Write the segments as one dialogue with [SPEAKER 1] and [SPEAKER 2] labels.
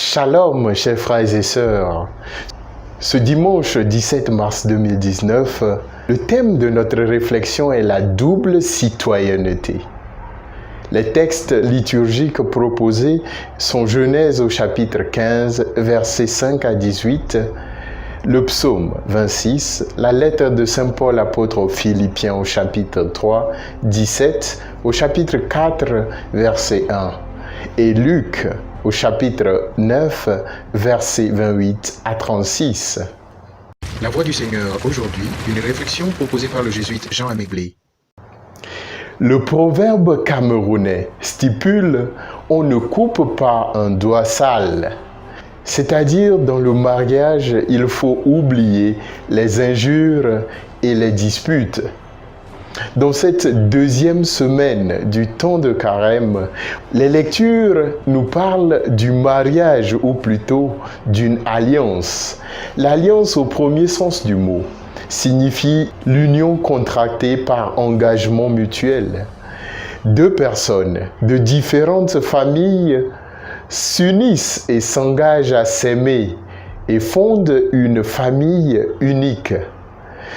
[SPEAKER 1] Shalom, chers frères et sœurs. Ce dimanche 17 mars 2019, le thème de notre réflexion est la double citoyenneté. Les textes liturgiques proposés sont Genèse au chapitre 15, versets 5 à 18, le psaume 26, la lettre de Saint Paul apôtre aux Philippiens au chapitre 3, 17, au chapitre 4, verset 1, et Luc au chapitre 9, versets 28 à 36.
[SPEAKER 2] La voix du Seigneur aujourd'hui, une réflexion proposée par le jésuite Jean Améglé.
[SPEAKER 1] Le proverbe camerounais stipule « On ne coupe pas un doigt sale ». C'est-à-dire, dans le mariage, il faut oublier les injures et les disputes. Dans cette deuxième semaine du temps de carême, les lectures nous parlent du mariage, ou plutôt d'une alliance. L'alliance, au premier sens du mot, signifie l'union contractée par engagement mutuel. Deux personnes de différentes familles s'unissent et s'engagent à s'aimer et fondent une famille unique.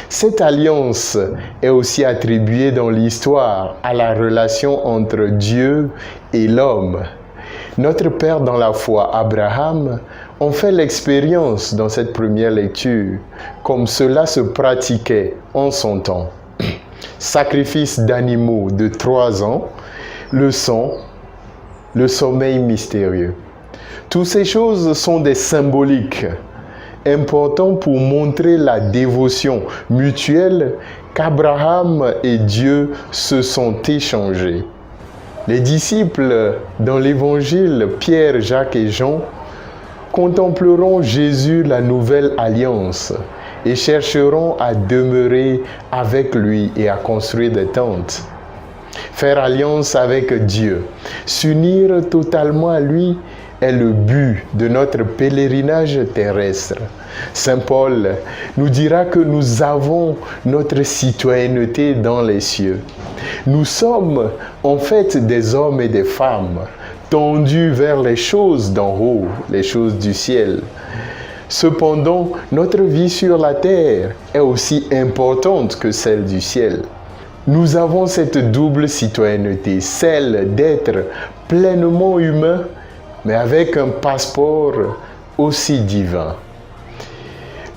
[SPEAKER 1] Cette alliance est aussi attribuée dans l'histoire à la relation entre Dieu et l'homme. Notre Père dans la foi, Abraham, en fait l'expérience dans cette première lecture, comme cela se pratiquait en son temps. Sacrifice d'animaux de 3 ans, le sang, le sommeil mystérieux. Toutes ces choses sont des symboliques importants pour montrer la dévotion mutuelle qu'Abraham et Dieu se sont échangés. Les disciples dans l'Évangile, Pierre, Jacques et Jean, contempleront Jésus, la nouvelle alliance, et chercheront à demeurer avec lui et à construire des tentes. Faire alliance avec Dieu, s'unir totalement à lui, est le but de notre pèlerinage terrestre. Saint Paul nous dira que nous avons notre citoyenneté dans les cieux. Nous sommes en fait des hommes et des femmes tendus vers les choses d'en haut, les choses du ciel. Cependant, notre vie sur la terre est aussi importante que celle du ciel. Nous avons cette double citoyenneté, celle d'être pleinement humain, mais avec un passeport aussi divin.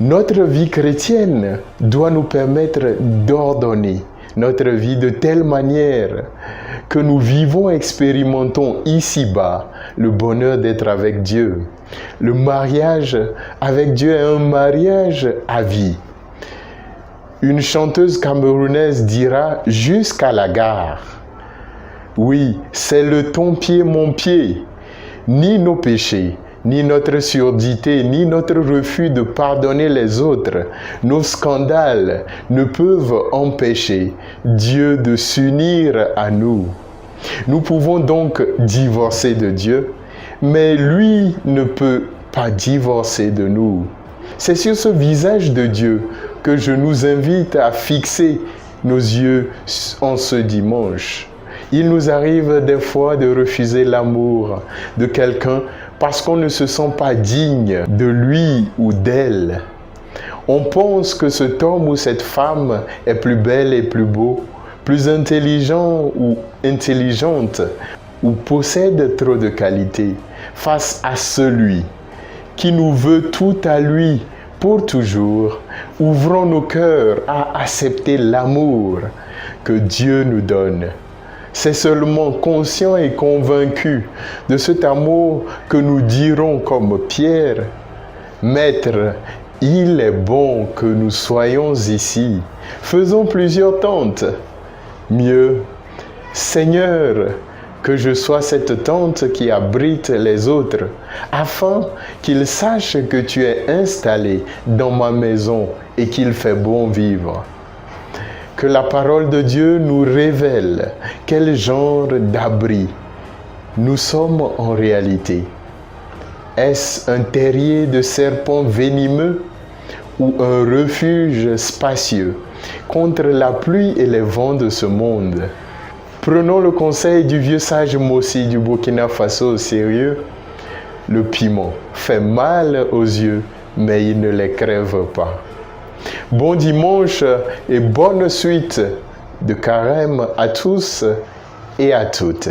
[SPEAKER 1] Notre vie chrétienne doit nous permettre d'ordonner notre vie de telle manière que nous vivons et expérimentons ici-bas le bonheur d'être avec Dieu. Le mariage avec Dieu est un mariage à vie. Une chanteuse camerounaise dira « jusqu'à la gare ». Oui, c'est le ton pied mon pied. Ni nos péchés, ni notre surdité, ni notre refus de pardonner les autres, nos scandales ne peuvent empêcher Dieu de s'unir à nous. Nous pouvons donc divorcer de Dieu, mais lui ne peut pas divorcer de nous. C'est sur ce visage de Dieu que je nous invite à fixer nos yeux en ce dimanche. Il nous arrive des fois de refuser l'amour de quelqu'un parce qu'on ne se sent pas digne de lui ou d'elle. On pense que cet homme ou cette femme est plus belle et plus beau, plus intelligent ou intelligente, ou possède trop de qualités face à celui qui nous veut tout à lui pour toujours. Ouvrons nos cœurs à accepter l'amour que Dieu nous donne. C'est seulement conscient et convaincu de cet amour que nous dirons comme Pierre, « Maître, il est bon que nous soyons ici. Faisons plusieurs tentes. Mieux, Seigneur, que je sois cette tente qui abrite les autres, afin qu'ils sachent que tu es installé dans ma maison et qu'il fait bon vivre. » Que la parole de Dieu nous révèle quel genre d'abri nous sommes en réalité. Est-ce un terrier de serpents venimeux ou un refuge spacieux contre la pluie et les vents de ce monde? Prenons le conseil du vieux sage Mossi du Burkina Faso au sérieux. Le piment fait mal aux yeux, mais il ne les crève pas. Bon dimanche et bonne suite de carême à tous et à toutes.